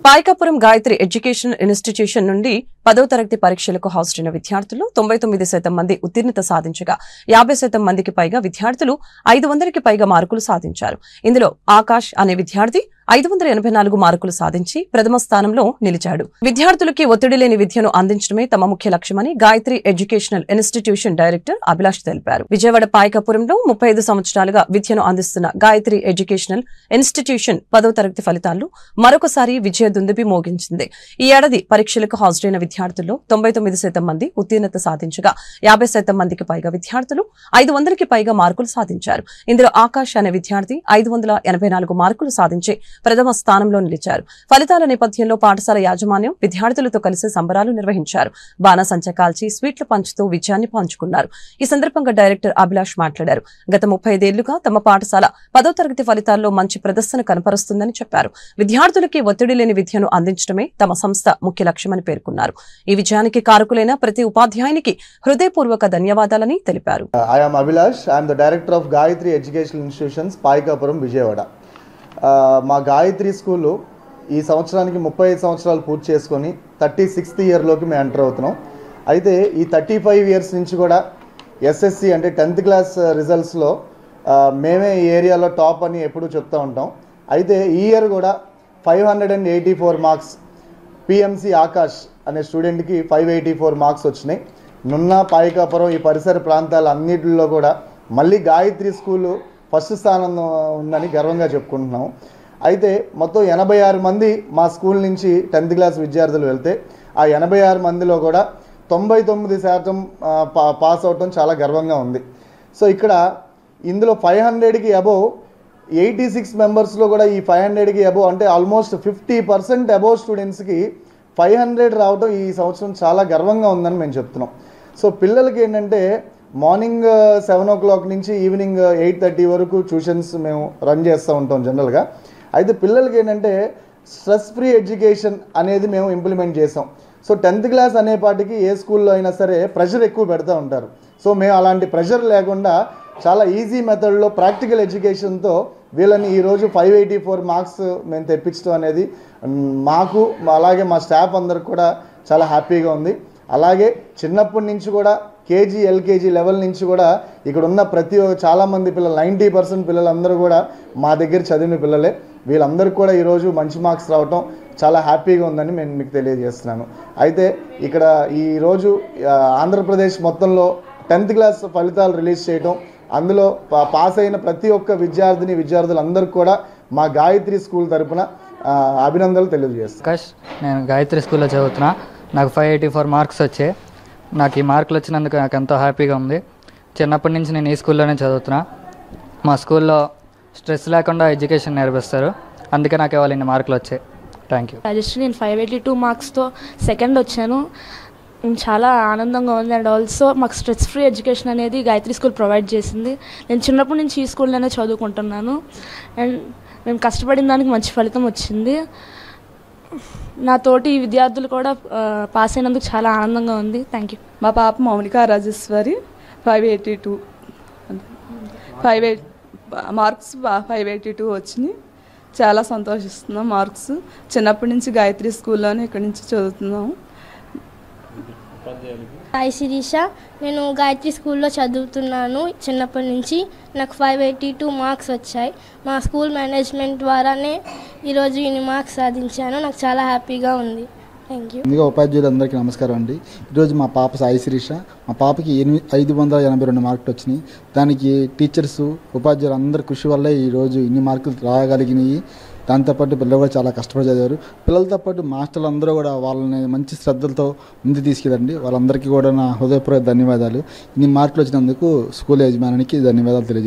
Payakapuram Gayatri educational institution నుండి 10వ తరగతి పరీక్షలకు హాజరైన విద్యార్థులు 99% మంది ఉత్తీర్ణత సాధించగా 50% మందికి పైగా విద్యార్థులు 500కి పైగా మార్కులు సాధించారు. ఇందులో ఆకాష్ అనే విద్యార్థి 584 మార్కులు సాధించి ప్రథమ స్థానంలో నిలిచాడు. విద్యార్థులకి ఒత్తిడి లేని విద్యను అందించడమే తమ ముఖ్య లక్ష్యమని Gayatri educational institution director Abhilash తెలిపారు. విజయవాడ పాయకాపురంలో 35 సంవత్సరాలుగా విద్యను అందిస్తున్న గాయత్రి ఎడ్యుకేషనల్ ఇన్స్టిట్యూషన్ 10వ తరగతి ఫలితాల్లో మరొకసారి విజయ దుందుబి మోగించింది. ఈ ఏడాది పరీక్షలకు హాజరైన విద్యార్థుల్లో 99% మంది ఉత్తీర్ణత సాధించగా 50% మందికి పైగా విద్యార్థులు 500కి పైగా మార్కులు సాధించారు. ఇందులో ఆకాష్ అనే విద్యార్థి 584 మార్కులు సాధించి ప్రథమ స్థానంలో నిలిచారు. ఫలితాల నేపథ్యంలో పాఠశాల యాజమాన్యం విద్యార్థులతో కలిసి సంబరాలు నిర్వహించారు. బాణసంచ కాల్చి స్వీట్లు పంచుతూ విజయాన్ని పంచుకున్నారు. ఈ సందర్భంగా డైరెక్టర్ అభిలాష్ మాట్లాడారు. గత 35 ఏళ్లుగా తమ పాఠశాల 10వ తరగతి ఫలితాల్లో మంచి ప్రదర్శన కనపరుస్తుందని చెప్పారు. విద్యార్థులకి ఒత్తిడి లేని విద్యను అందించడమే తమ సంస్థ ముఖ్య లక్ష్యమని పేర్కొన్నారు. ఈ విజయానికి కారకులైన ప్రతి ఉపాధ్యాయునికి హృదయపూర్వక ధన్యవాదాలని తెలిపారు. I am Abhilash. I am the director of Gayatri Educational Institutions, Paikapuram, Vijayawada. మా గాయత్రి స్కూలు ఈ సంవత్సరానికి 35 సంవత్సరాలు పూర్తి చేసుకొని 36th ఇయర్లోకి మేము ఎంటర్ అవుతున్నాం. అయితే ఈ 35 ఇయర్స్ నుంచి కూడా ఎస్ఎస్సి అంటే 10th క్లాస్ రిజల్ట్స్లో మేమే ఈ ఏరియాలో టాప్ అని ఎప్పుడూ చెప్తూ ఉంటాం. అయితే ఈ ఇయర్ కూడా 584 మార్క్స్ పిఎంసి ఆకాష్ అనే స్టూడెంట్కి 584 మార్క్స్ వచ్చినాయి. నున్న పాయకాపురం ఈ పరిసర ప్రాంతాల అన్నింటిలో కూడా మళ్ళీ గాయత్రి స్కూలు ఫస్ట్ స్థానం ఉందని గర్వంగా చెప్పుకుంటున్నాం. అయితే మొత్తం 86 మంది మా స్కూల్ నుంచి 10th క్లాస్ విద్యార్థులు వెళ్తే ఆ 86 మందిలో కూడా 99% పాస్ అవటం చాలా గర్వంగా ఉంది. సో ఇక్కడ ఇందులో 500కి అబోవ్ 86 మెంబర్స్లో కూడా ఈ 500కి అబోవ్ అంటే ఆల్మోస్ట్ 50% అబోవ్ స్టూడెంట్స్కి 500 రావటం ఈ సంవత్సరం చాలా గర్వంగా ఉందని మేము చెప్తున్నాం. సో పిల్లలకి ఏంటంటే మార్నింగ్ 7 o'clock నుంచి ఈవినింగ్ 8:30 వరకు ట్యూషన్స్ మేము రన్ చేస్తూ ఉంటాం జనరల్గా. అయితే పిల్లలకి ఏంటంటే స్ట్రెస్ ఫ్రీ ఎడ్యుకేషన్ అనేది మేము ఇంప్లిమెంట్ చేసాం. సో 10th క్లాస్ అనేపాటికి ఏ స్కూల్లో అయినా సరే ప్రెషర్ ఎక్కువ పెడతా ఉంటారు. సో మేము అలాంటి ప్రెషర్ లేకుండా చాలా ఈజీ మెథడ్లో ప్రాక్టికల్ ఎడ్యుకేషన్తో వీళ్ళని ఈరోజు 584 మార్క్స్ మేము తెప్పించడం అనేది మాకు అలాగే మా స్టాఫ్ అందరికి కూడా చాలా హ్యాపీగా ఉంది. అలాగే చిన్నప్పటి నుంచి కూడా కేజీ ఎల్కేజీ లెవెల్ నుంచి కూడా ఇక్కడ ఉన్న చాలామంది పిల్లలు 90% పిల్లలందరూ కూడా మా దగ్గర చదివిన పిల్లలే. వీళ్ళందరికీ కూడా ఈరోజు మంచి మార్క్స్ రావటం చాలా హ్యాపీగా ఉందని నేను మీకు తెలియజేస్తున్నాను. అయితే ఇక్కడ ఈరోజు ఆంధ్రప్రదేశ్ మొత్తంలో 10th క్లాస్ ఫలితాలు రిలీజ్ చేయటం, అందులో పాస్ అయిన ప్రతి ఒక్క విద్యార్థులందరికీ కూడా మా గాయత్రి స్కూల్ తరపున అభినందనలు తెలియజేస్తాను. నేను గాయత్రి స్కూల్లో చదువుతున్నా. నాకు 584 మార్క్స్ వచ్చాయి. నాకు ఈ మార్కులు వచ్చినందుకు నాకు ఎంతో హ్యాపీగా ఉంది. చిన్నప్పటి నుంచి నేను ఈ స్కూల్లోనే చదువుతున్నా. మా స్కూల్లో స్ట్రెస్ లేకుండా ఎడ్యుకేషన్ నేర్పిస్తారు. అందుకే నాకు ఇవాళ ఇన్ని మార్కులు వచ్చాయి. Thank you. రాజశ్రీ, నేను 582 మార్క్స్తో సెకండ్ వచ్చాను. చాలా ఆనందంగా ఉంది. అండ్ ఆల్సో మాకు స్ట్రెస్ ఫ్రీ ఎడ్యుకేషన్ అనేది గాయత్రి స్కూల్ ప్రొవైడ్ చేసింది. నేను చిన్నప్పటి నుంచి ఈ స్కూల్లోనే చదువుకుంటున్నాను. అండ్ మేము కష్టపడిన దానికి మంచి ఫలితం వచ్చింది. నా తోటి విద్యార్థులు కూడా పాస్ అయినందుకు చాలా ఆనందంగా ఉంది. Thank you. మా పాప మౌనిక రాజేశ్వరి 582 మార్క్స్ 582 వచ్చినాయి. చాలా సంతోషిస్తున్నాం. మార్క్స్ చిన్నప్పటి నుంచి గాయత్రి స్కూల్లోనే ఇక్కడి నుంచి చదువుతున్నాము. హాయ్ శిరీష, నేను గాయత్రి స్కూల్లో చదువుతున్నాను. చిన్నప్పటి నుంచి నాకు 582 మార్క్స్ వచ్చాయి. మా స్కూల్ మేనేజ్మెంట్ ద్వారానే ఈరోజు ఇన్ని మార్క్స్ సాధించాను. నాకు చాలా హ్యాపీగా ఉంది. Thank you. ముందుగా ఉపాధ్యాయులందరికీ నమస్కారం అండి. ఈరోజు మా పాప సాయి శిరీష, మా పాపకి 582 మార్కులు వచ్చినాయి. దానికి టీచర్స్ ఉపాధ్యాయులు అందరి కృషి వల్లే ఈరోజు ఇన్ని మార్కులు రాగలిగినాయి. దాంతోపాటు పిల్లలు కూడా చాలా కష్టపడి చదివారు. పిల్లలతో పాటు మాస్టర్లు అందరూ కూడా వాళ్ళని మంచి శ్రద్ధలతో ముందు తీసుకెళ్ళండి. వాళ్ళందరికీ కూడా నా హృదయపూర్వక ధన్యవాదాలు. ఇన్ని మార్కులు వచ్చినందుకు స్కూల్ యజమానికి ధన్యవాదాలు తెలియజేస్తాను.